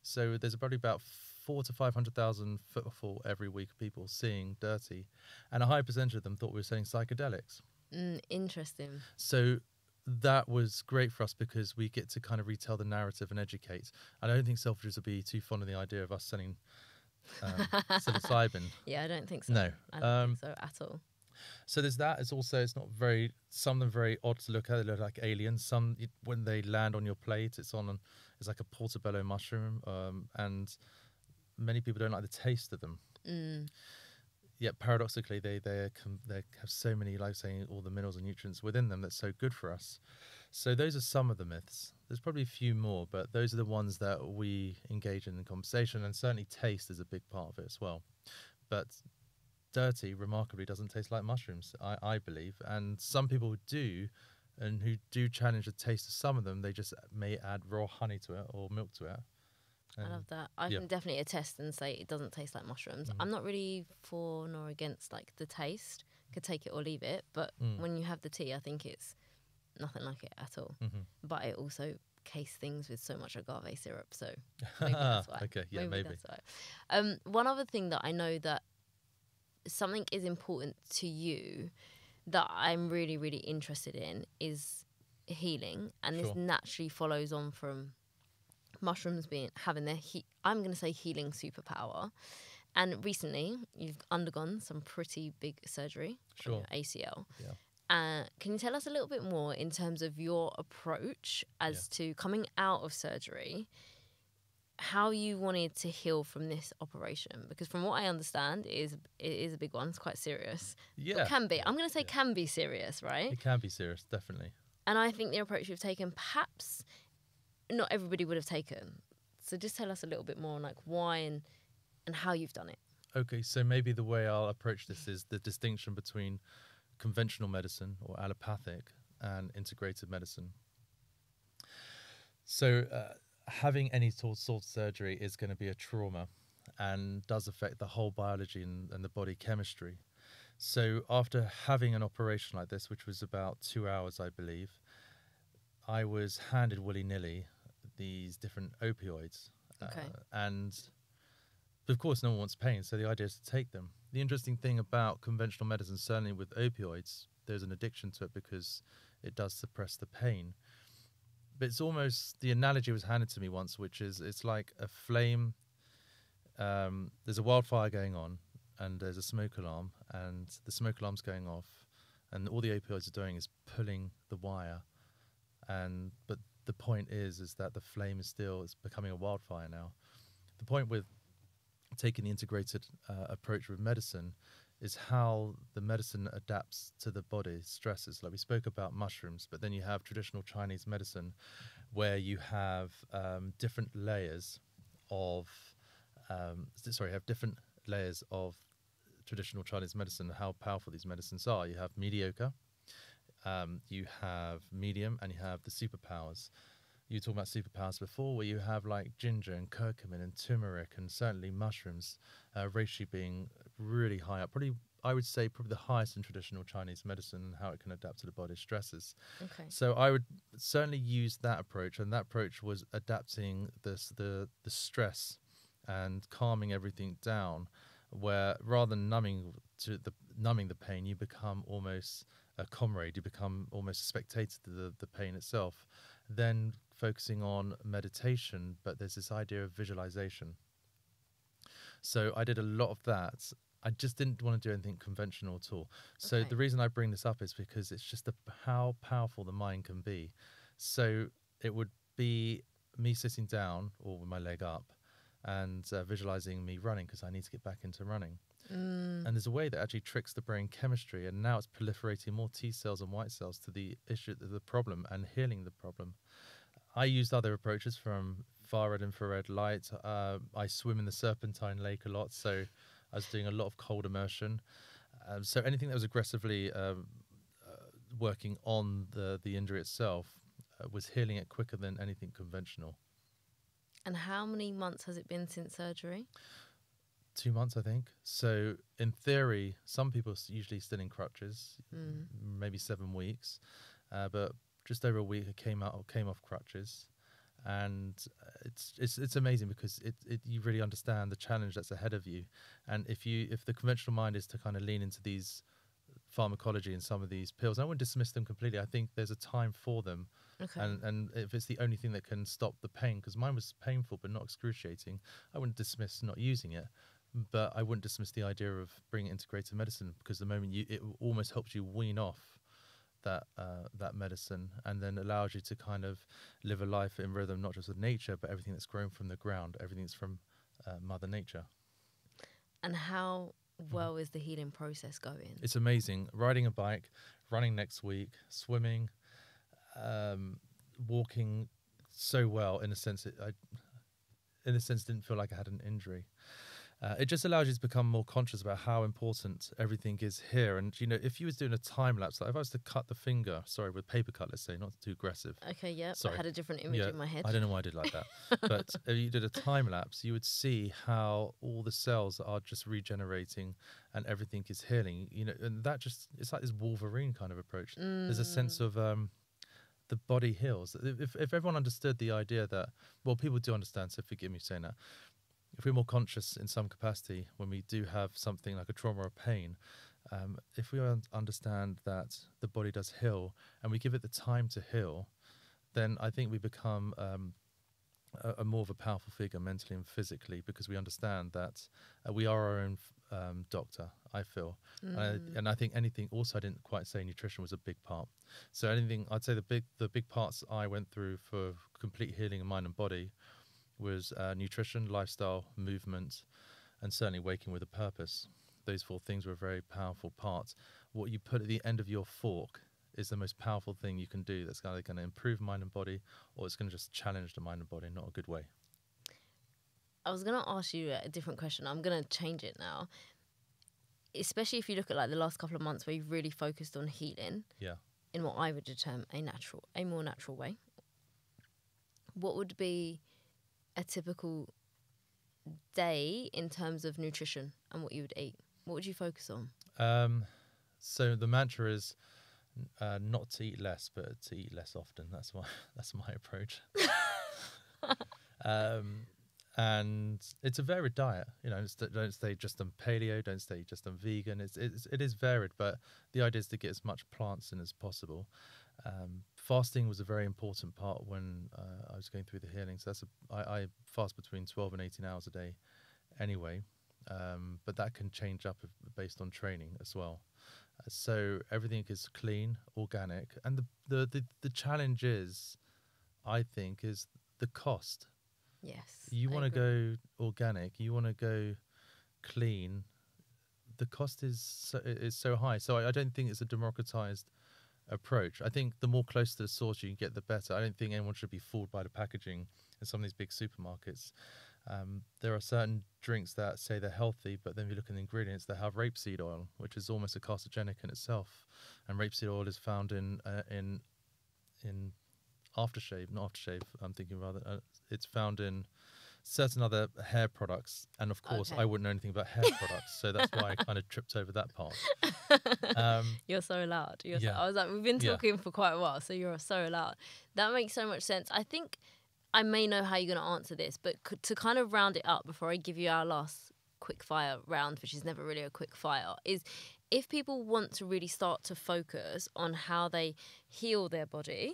so there's probably about 400,000 to 500,000 footfall every week of people seeing Dirtea, and a high percentage of them thought we were selling psychedelics. Interesting. So that was great for us because we get to kind of retell the narrative and educate. I don't think Selfridges would be too fond of the idea of us selling psilocybin. Yeah, I don't think so. No. I don't think so at all. So there's that. It's also, some of them very odd to look at. They look like aliens. Some, when they land on your plate, it's like a portobello mushroom. And many people don't like the taste of them. Yet paradoxically, they have so many, like saying, all the minerals and nutrients within them that's so good for us. So those are some of the myths. There's probably a few more, but those are the ones that we engage in conversation, and certainly taste is a big part of it as well. But Dirtea, remarkably, doesn't taste like mushrooms, I believe. And some people do, and who do challenge the taste of some of them, they just may add raw honey to it or milk to it. I love that. I can definitely attest and say it doesn't taste like mushrooms. I'm not really for nor against like the taste. Could take it or leave it. But when you have the tea, I think it's nothing like it at all. But it also cased things with so much agave syrup. So maybe that's why. Okay, yeah, maybe. That's why. One other thing that I know that something is important to you that I'm really, really interested in is healing. And this naturally follows on from mushrooms having their I'm going to say healing superpower. And recently you've undergone some pretty big surgery on your ACL. Can you tell us a little bit more in terms of your approach as to coming out of surgery? how you wanted to heal from this operation, because from what I understand, it is a big one. It's quite serious. Yeah. It can be. I'm going to say can be serious, right? It can be serious, definitely. And I think the approach you've taken, perhaps not everybody would have taken. So just tell us a little bit more on like why and how you've done it. Okay, so maybe the way I'll approach this is the distinction between conventional medicine or allopathic and integrated medicine. So having any sort of surgery is going to be a trauma and does affect the whole biology and the body chemistry. So after having an operation like this, which was about 2 hours, I believe, I was handed willy-nilly these different opioids. Okay. And of course, no one wants pain, so the idea is to take them. The interesting thing about conventional medicine, certainly with opioids, there's an addiction to it because it does suppress the pain. But it's almost, the analogy was handed to me once, which is it's like a flame. There's a wildfire going on, and there's a smoke alarm, and the smoke alarm's going off, and all the opioids are doing is pulling the wire. But the point is that the flame is still, it's becoming a wildfire now. The point with taking the integrated approach with medicine is how the medicine adapts to the body stresses. Like we spoke about mushrooms, but then you have traditional Chinese medicine where you have different layers of traditional Chinese medicine, how powerful these medicines are. You have mediocre, you have medium, and you have the superpowers. You were talking about superpowers before, where you have like ginger and curcumin and turmeric, and certainly mushrooms, reishi being really high up. Probably, I would say, probably the highest in traditional Chinese medicine and how it can adapt to the body's stresses. Okay. So I would certainly use that approach, and that approach was adapting the stress and calming everything down, where rather than numbing the pain, you become almost a comrade. You become almost a spectator to the pain itself. Then focusing on meditation, but there's this idea of visualization. So I did a lot of that. I just didn't want to do anything conventional at all. So Okay. the reason I bring this up is because it's just how powerful the mind can be. So it would be me sitting down or with my leg up and visualizing me running, because I need to get back into running. And there's a way that actually tricks the brain chemistry, and now it's proliferating more T cells and white cells to the issue, the problem, and healing the problem. I used other approaches from far red infrared light. I swim in the Serpentine Lake a lot, so I was doing a lot of cold immersion. So anything that was aggressively working on the injury itself was healing it quicker than anything conventional. And how many months has it been since surgery? 2 months, I think. So in theory, some people usually still in crutches, maybe 7 weeks, but just over a week I came off crutches, and it's amazing because you really understand the challenge that's ahead of you. And if the conventional mind is to kind of lean into these pharmacology and some of these pills, I wouldn't dismiss them completely. I think there's a time for them. Okay. And if it's the only thing that can stop the pain, because mine was painful but not excruciating, I wouldn't dismiss not using it. But I wouldn't dismiss the idea of bringing integrated medicine, because the moment it almost helps you wean off that medicine, and then allows you to kind of live a life in rhythm, not just with nature, but everything that's grown from the ground, everything that's from Mother Nature. And how well is the healing process going? It's amazing. Riding a bike, running next week, swimming, walking so well. In a sense, didn't feel like I had an injury. It just allows you to become more conscious about how important everything is here. And, if you was doing a time lapse, like if I was to cut the finger, with paper cut, let's say, not too aggressive. Okay, yeah. Sorry. I had a different image in my head. I don't know why I did like that. But if you did a time lapse, you would see how all the cells are just regenerating and everything is healing. And that it's like this Wolverine kind of approach. There's a sense of the body heals. If everyone understood the idea that, well, people do understand, so forgive me saying that. If we're more conscious in some capacity when we do have something like a trauma or pain, if we understand that the body does heal and we give it the time to heal, then I think we become a more of a powerful figure mentally and physically, because we understand that we are our own doctor, I feel. And I think anything, also I didn't quite say nutrition was a big part. So anything, I'd say the big parts I went through for complete healing of mind and body was nutrition, lifestyle, movement, and certainly waking with a purpose. Those 4 things were very powerful parts. What you put at the end of your fork is the most powerful thing you can do. That's either going to improve mind and body, or it's going to just challenge the mind and body in not a good way. I was going to ask you a different question. I'm going to change it now. Especially if you look at like the last couple of months where you've really focused on healing. Yeah. In what I would determine a more natural way. What would be a typical day in terms of nutrition and what you would eat? What would you focus on? So the mantra is not to eat less, but to eat less often. That's my approach. And it's a varied diet. You know, don't stay just on paleo, don't stay just on vegan. It is varied, but the idea is to get as much plants in as possible. Fasting was a very important part when I was going through the healing. So I fast between 12 and 18 hours a day anyway, but that can change up based on training as well. So everything is clean, organic, and the challenge is, I think, is the cost. Yes. You want to go organic, you want to go clean. The cost is so high. So I don't think it's a democratized approach. I think the more close to the source you can get, the better. I don't think anyone should be fooled by the packaging in some of these big supermarkets. There are certain drinks that say they're healthy, but then if you look at the ingredients, they have rapeseed oil, which is almost a carcinogenic in itself. And rapeseed oil is found in aftershave, not aftershave, I'm thinking rather. It's found in certain other hair products. And of course, I wouldn't know anything about hair products. So that's why I kind of tripped over that part. You're so loud. I was like, we've been talking for quite a while, so you're so loud. That makes so much sense. I think I may know how you're going to answer this, but to kind of round it up before I give you our last quick fire round, which is never really a quick fire, is if people want to really start to focus on how they heal their body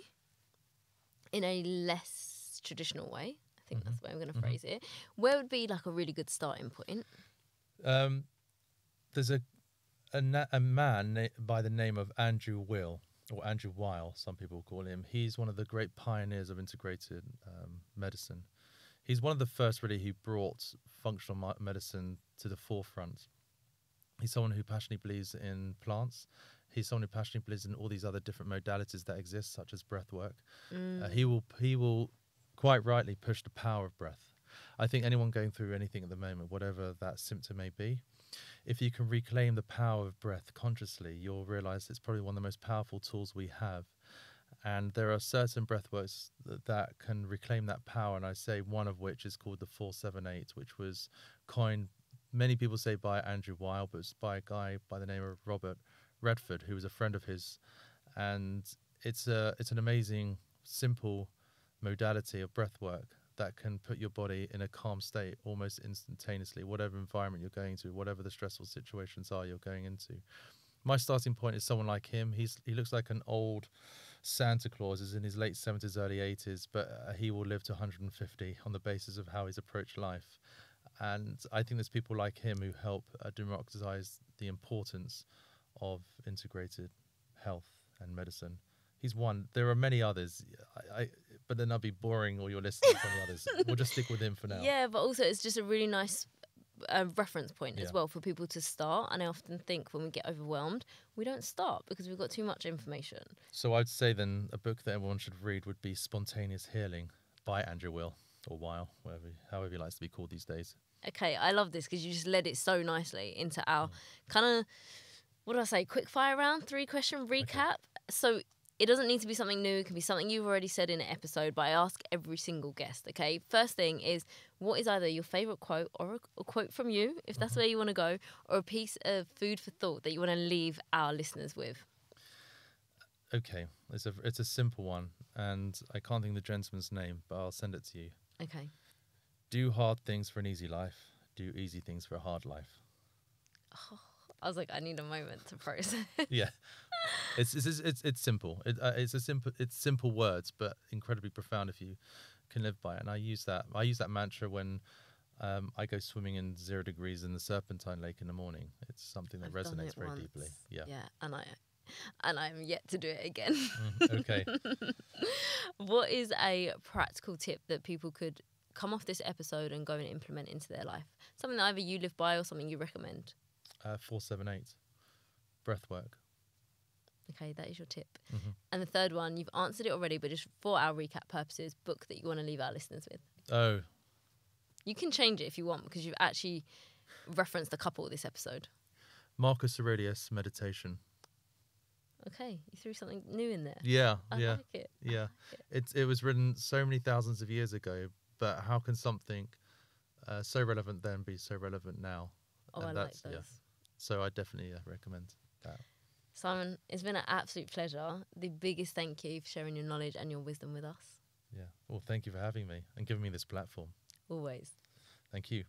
in a less traditional way, I think that's the way I'm going to phrase it, where would be like a really good starting point? There's a man by the name of Andrew Weil, or Andrew Weil, some people call him. He's one of the great pioneers of integrated medicine. He's one of the first really who brought functional medicine to the forefront. He's someone who passionately believes in plants. He's someone who passionately believes in all these other different modalities that exist, such as breath work. He will quite rightly push the power of breath. I think anyone going through anything at the moment, whatever that symptom may be, if you can reclaim the power of breath consciously, you'll realize it's probably one of the most powerful tools we have. And there are certain breath works that can reclaim that power. And I say one of which is called the 478, which was coined, many people say by Andrew Weil, but it's by a guy by the name of Robert Redford, who was a friend of his. And it's an amazing, simple modality of breath work that can put your body in a calm state almost instantaneously, whatever environment you're going to, whatever the stressful situations are you're going into. My starting point is someone like him. He looks like an old Santa Claus, is in his late 70s, early 80s, but he will live to 150 on the basis of how he's approached life. And I think there's people like him who help democratize the importance of integrated health and medicine. He's one. There are many others, but then I'll be boring all your listeners on the others. We'll just stick with him for now. Yeah, but also it's just a really nice reference point as well for people to start. And I often think when we get overwhelmed, we don't start because we've got too much information. So I'd say then a book that everyone should read would be Spontaneous Healing by Andrew Weil, or Weil, however he likes to be called these days. Okay, I love this because you just led it so nicely into our kind of, what do I say, quick fire round, 3-question recap. Okay. So it doesn't need to be something new. It can be something you've already said in an episode, but I ask every single guest, okay? First thing is, what is either your favourite quote or a quote from you, if that's where you want to go, or a piece of food for thought that you want to leave our listeners with? Okay, it's a simple one, and I can't think of the gentleman's name, but I'll send it to you. Okay. Do hard things for an easy life. Do easy things for a hard life. Oh, I was like, I need a moment to process. Yeah, it's simple. It's simple words, but incredibly profound if you can live by it. And I use that mantra when I go swimming in 0 degrees in the Serpentine Lake in the morning. It's something that resonates very deeply. Yeah, and I'm yet to do it again. Okay. What is a practical tip that people could come off this episode and go and implement into their life? Something that either you live by or something you recommend? 478, breath work. Okay, that is your tip. Mm-hmm. And the third one, you've answered it already, but just for our recap purposes, book that you want to leave our listeners with. Oh. You can change it if you want, because you've actually referenced a couple this episode. Marcus Aurelius, Meditation. Okay, you threw something new in there. Yeah, I yeah, like it. yeah. It was written so many thousands of years ago, but how can something so relevant then be so relevant now? Oh, and I like those. Yeah. So I definitely recommend that. Simon, it's been an absolute pleasure. The biggest thank you for sharing your knowledge and your wisdom with us. Yeah. Well, thank you for having me and giving me this platform. Always. Thank you.